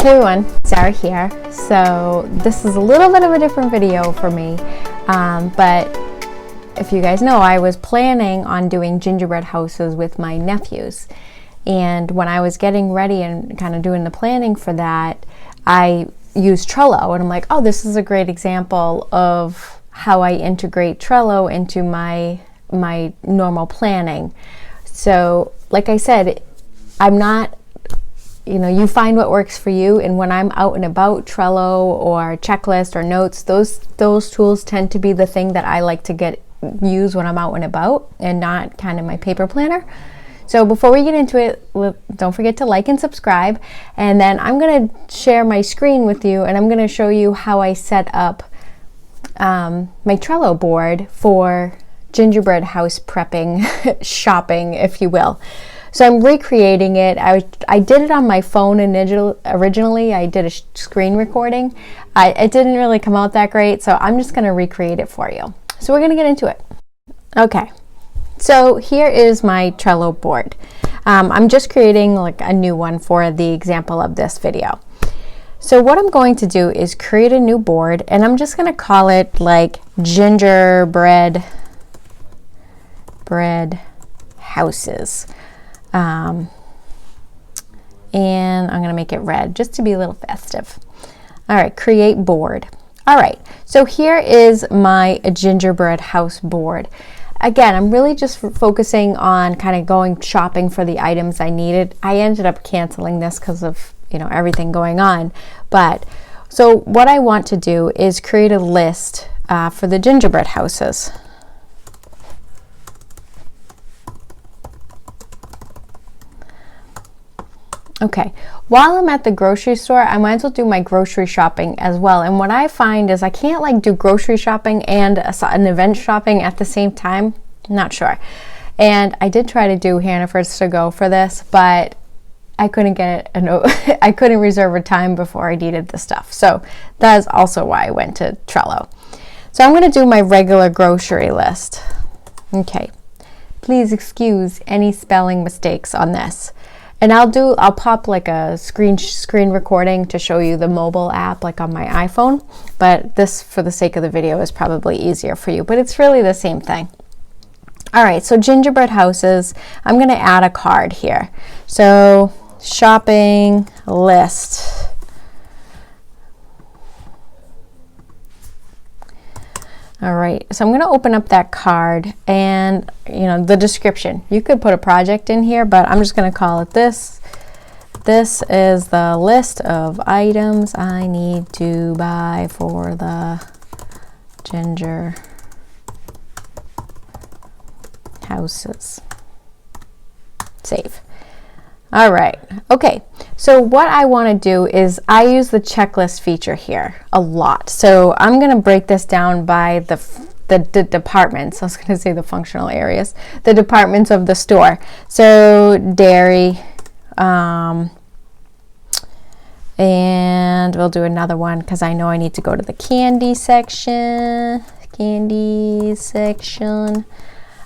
Hey everyone, Sarah here. So this is a little bit of a different video for me, but if you guys know, I was planning on doing gingerbread houses with my nephews, and when I was getting ready and kind of doing the planning for that, I used Trello, and I'm like, oh, this is a great example of how I integrate Trello into my normal planning. So like I said, I'm not, you find what works for you, and when I'm out and about, Trello or checklist or notes, those tools tend to be the thing that I like to use when I'm out and about, and not kind of my paper planner. So before we get into it, don't forget to like and subscribe, and then I'm going to share my screen with you, and I'm going to show you how I set up my Trello board for gingerbread house prepping, shopping, if you will. So I'm recreating it. I did it on my phone originally. I did a screen recording. It didn't really come out that great, so I'm just going to recreate it for you. So we're going to get into it. Okay, so here is my Trello board. I'm just creating like a new one for the example of this video. So what I'm going to do is create a new board, and I'm just going to call it like Gingerbread houses. And I'm going to make it red just to be a little festive. All right, create board. All right, so here is my gingerbread house board. Again, I'm really just focusing on kind of going shopping for the items I needed. I ended up canceling this because of everything going on. But so what I want to do is create a list for the gingerbread houses. Okay, while I'm at the grocery store, I might as well do my grocery shopping as well. And what I find is I can't like do grocery shopping and an event shopping at the same time. I'm not sure. And I did try to do Hannaford's to go for this, but I couldn't get it. I couldn't reserve a time before I needed the stuff. So that is also why I went to Trello. So I'm going to do my regular grocery list. Okay, please excuse any spelling mistakes on this. And I'll pop like a screen recording to show you the mobile app like on my iPhone, but this, for the sake of the video, is probably easier for you, but it's really the same thing. All right, so gingerbread houses, I'm going to add a card here. So shopping list. All right, so I'm going to open up that card, and the description. You could put a project in here, but I'm just going to call it this. This is the list of items I need to buy for the ginger houses. Save. All right, okay, so what I want to do is I use the checklist feature here a lot. So I'm going to break this down by the departments. I was going to say the functional areas, the departments of the store. So dairy, and we'll do another one because I know I need to go to the candy section.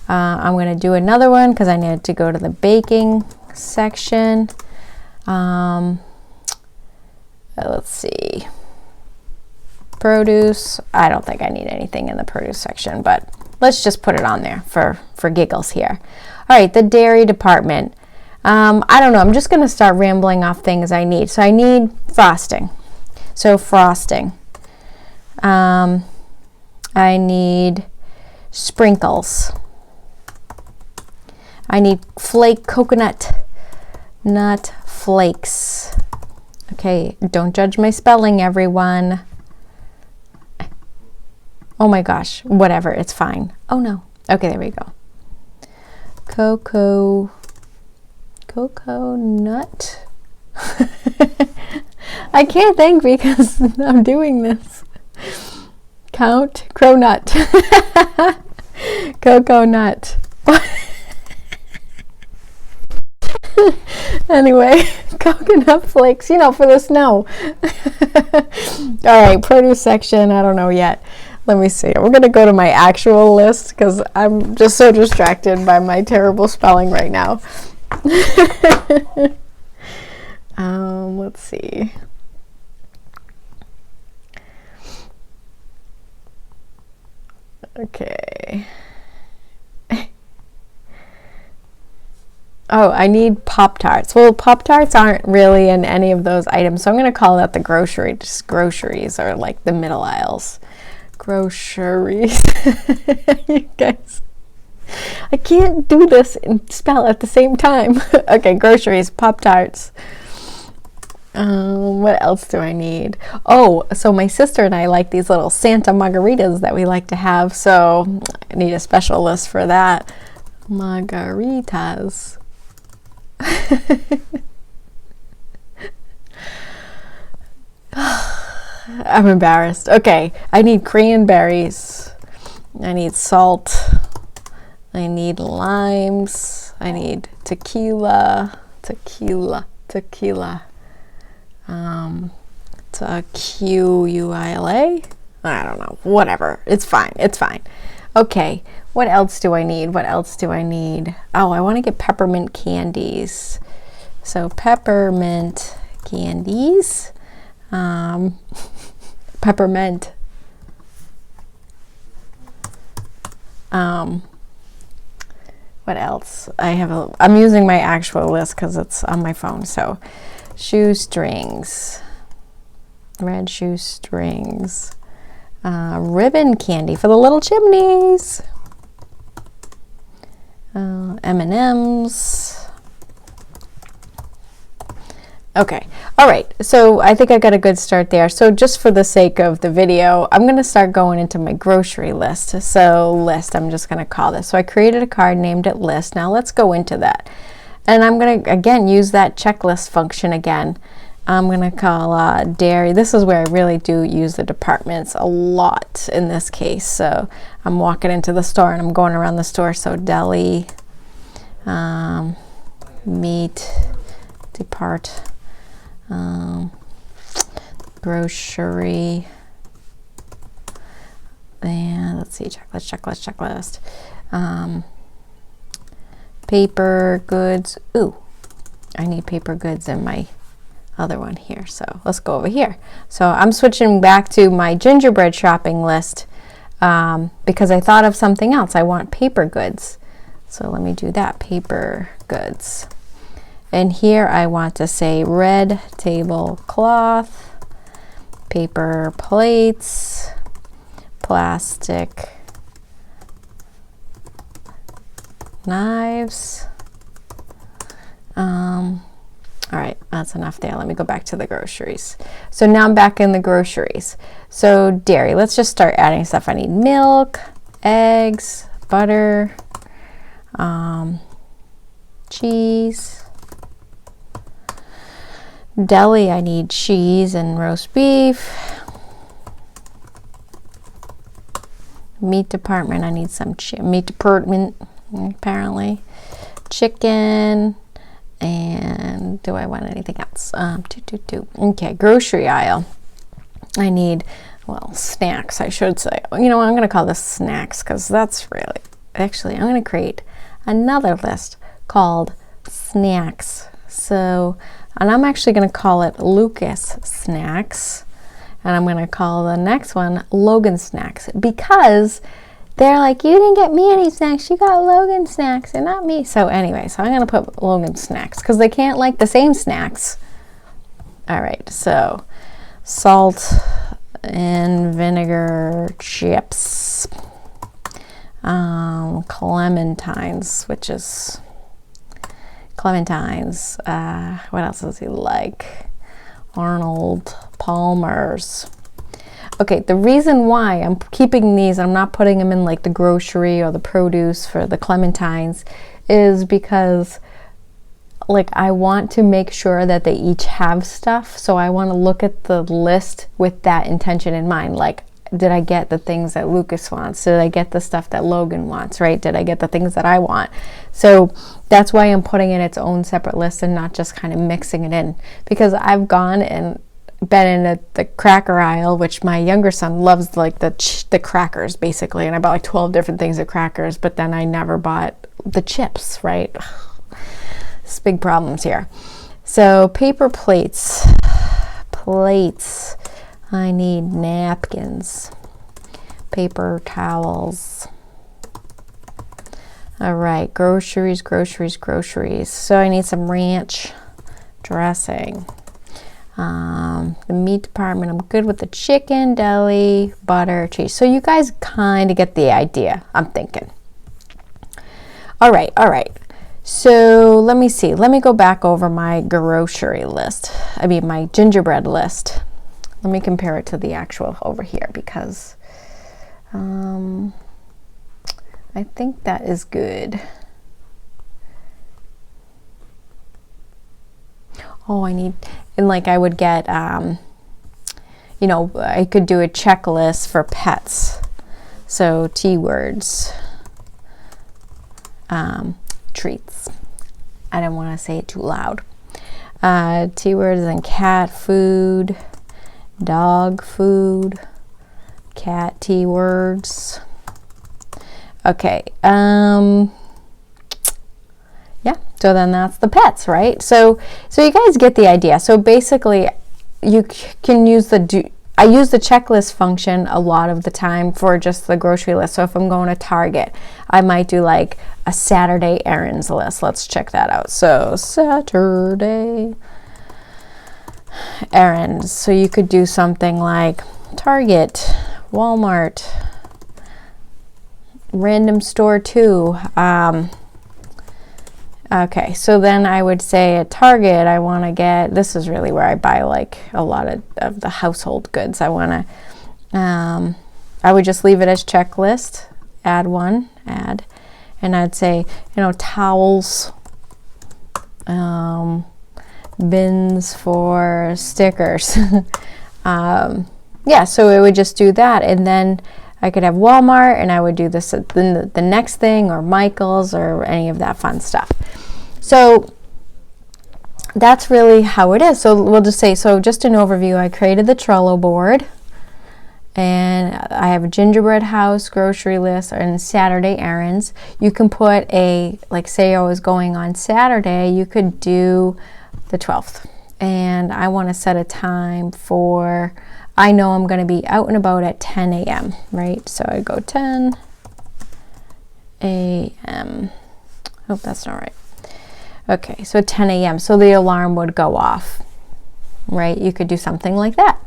I'm going to do another one because I need to go to the baking section. Let's see, produce. I don't think I need anything in the produce section, but let's just put it on there for giggles here. All right, the dairy department. I don't know, I'm just going to start rambling off things I need. So I need frosting. So frosting. I need sprinkles. I need coconut nut flakes. Okay, don't judge my spelling, everyone. Oh my gosh, whatever, it's fine. Oh no. Okay, there we go. Cocoa nut. I can't think because I'm doing this. Cronut. Cocoa nut. Anyway, coconut flakes, for the snow. All right, produce section, I don't know yet. Let me see. We're going to go to my actual list because I'm just so distracted by my terrible spelling right now. Let's see. Okay. Oh, I need Pop-Tarts. Well, Pop-Tarts aren't really in any of those items, so I'm going to call that the grocery. Just groceries are like the middle aisles. Groceries. You guys, I can't do this and spell at the same time. Okay, groceries, Pop-Tarts. What else do I need? Oh, so my sister and I like these little Santa margaritas that we like to have, so I need a special list for that. Margaritas. I'm embarrassed. Okay, I need cranberries. I need salt. I need limes. I need tequila. Tequila. Tequila. I don't know. Whatever. It's fine. Okay. What else do I need? Oh, I want to get peppermint candies. So peppermint candies. Peppermint. What else? I'm using my actual list because it's on my phone. So shoestrings, red shoestrings, ribbon candy for the little chimneys, M&Ms. Okay, all right, so I think I got a good start there. So just for the sake of the video, I'm going to start going into my grocery list. So list, I'm just going to call this. So I created a card, named it list. Now let's go into that. And I'm going to, again, use that checklist function again. I'm going to call dairy. This is where I really do use the departments a lot in this case. So I'm walking into the store and I'm going around the store. So deli, meat, depart, grocery, and let's see, checklist. Paper goods. Ooh, I need paper goods in my other one here. So let's go over here. So I'm switching back to my gingerbread shopping list because I thought of something else. I want paper goods. So let me do that, paper goods. And here I want to say red tablecloth, paper plates, plastic knives. All right, that's enough there. Let me go back to the groceries. So now I'm back in the groceries. So dairy, let's just start adding stuff. I need milk, eggs, butter, cheese. Deli, I need cheese and roast beef. Meat department, I need some meat department, apparently. Chicken, and do I want anything else? Okay, grocery aisle. I need, well, snacks, I should say. You know what, I'm going to call this snacks because that's really, actually, I'm going to create another list called snacks. So, and I'm actually going to call it Lucas Snacks. And I'm going to call the next one Logan Snacks because they're like, you didn't get me any snacks. You got Logan Snacks and not me. So anyway, so I'm going to put Logan Snacks because they can't like the same snacks. All right, so salt and vinegar chips. Clementines, which is... Clementines. What else does he like? Arnold Palmer's. Okay, the reason why I'm keeping these, I'm not putting them in like the grocery or the produce for the clementines, is because like I want to make sure that they each have stuff. So I want to look at the list with that intention in mind. Like, did I get the things that Lucas wants? Did I get the stuff that Logan wants, right? Did I get the things that I want? So that's why I'm putting in its own separate list and not just kind of mixing it in. Because I've gone and been in the cracker aisle, which my younger son loves, like the crackers basically. And I bought like 12 different things of crackers, but then I never bought the chips, right? It's big problems here. So paper plates. I need napkins, paper towels. All right, groceries. So I need some ranch dressing. The meat department, I'm good with the chicken, deli, butter, cheese. So you guys kind of get the idea, I'm thinking. All right. So let me see. Let me go back over my grocery list. I mean, my gingerbread list. Let me compare it to the actual over here because I think that is good. Oh, I need, and like I would get, you know, I could do a checklist for pets. So T words, treats. I don't want to say it too loud. T words and cat food, dog food, cat T words. Okay. Yeah, so then that's the pets, right? So you guys get the idea. So basically, you can use I use the checklist function a lot of the time for just the grocery list. So if I'm going to Target, I might do like a Saturday errands list. Let's check that out. So Saturday errands. So you could do something like Target, Walmart, random store too. Okay, so then I would say at Target, I want to get, this is really where I buy like a lot of the household goods. I want to, I would just leave it as checklist, add, and I'd say, you know, towels, bins for stickers. Yeah, so it would just do that, and then I could have Walmart, and I would do this the next thing, or Michael's, or any of that fun stuff. So that's really how it is. So we'll just say, so just an overview, I created the Trello board, and I have a gingerbread house, grocery list, and Saturday errands. You can put like say I was going on Saturday, you could do the 12th. And I want to set a time for, I know I'm going to be out and about at 10 a.m., right? So I go 10 a.m. Oh, that's not right. Okay, so 10 a.m. So the alarm would go off, right? You could do something like that.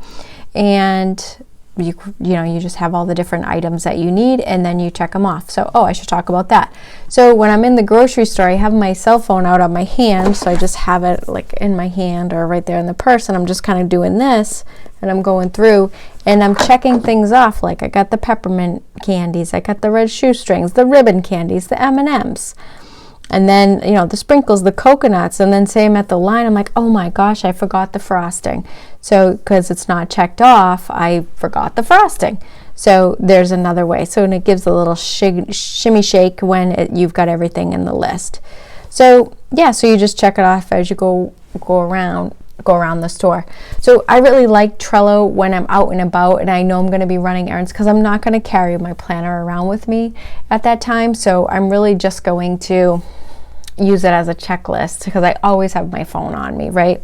And you know, you just have all the different items that you need, and then you check them off. So, oh, I should talk about that. So when I'm in the grocery store, I have my cell phone out on my hand, so I just have it like in my hand or right there in the purse, and I'm just kind of doing this, and I'm going through, and I'm checking things off. Like I got the peppermint candies, I got the red shoestrings, the ribbon candies, the M&Ms. And then, you know, the sprinkles, the coconuts, and then say I'm at the line, I'm like, oh my gosh, I forgot the frosting. So, because it's not checked off, I forgot the frosting. So there's another way. So, and it gives a little shimmy shake when you've got everything in the list. So, yeah, so you just check it off as you go around the store. So I really like Trello when I'm out and about and I know I'm going to be running errands, because I'm not going to carry my planner around with me at that time. So I'm really just going to use it as a checklist, because I always have my phone on me, right?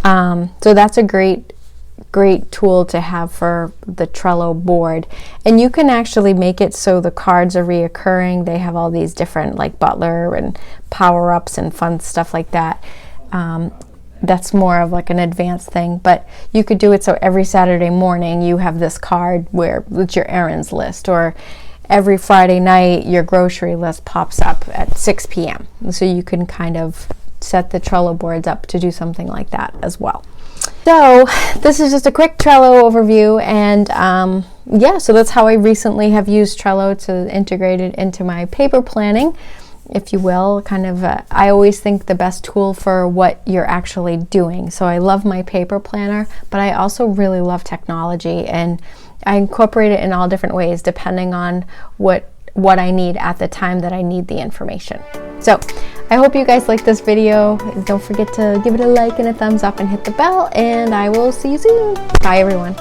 So that's a great tool to have for the Trello board. And you can actually make it so the cards are reoccurring. They have all these different like butler and power-ups and fun stuff like that. That's more of like an advanced thing, but you could do it so every Saturday morning you have this card where it's your errands list, or every Friday night your grocery list pops up at 6 p.m. So you can kind of set the Trello boards up to do something like that as well. So this is just a quick Trello overview, and yeah, so that's how I recently have used Trello to integrate it into my paper planning, if you will. Kind of, I always think the best tool for what you're actually doing. So I love my paper planner, but I also really love technology, and I incorporate it in all different ways depending on what I need at the time that I need the information. So I hope you guys like this video. Don't forget to give it a like and a thumbs up and hit the bell, and I will see you soon. Bye everyone.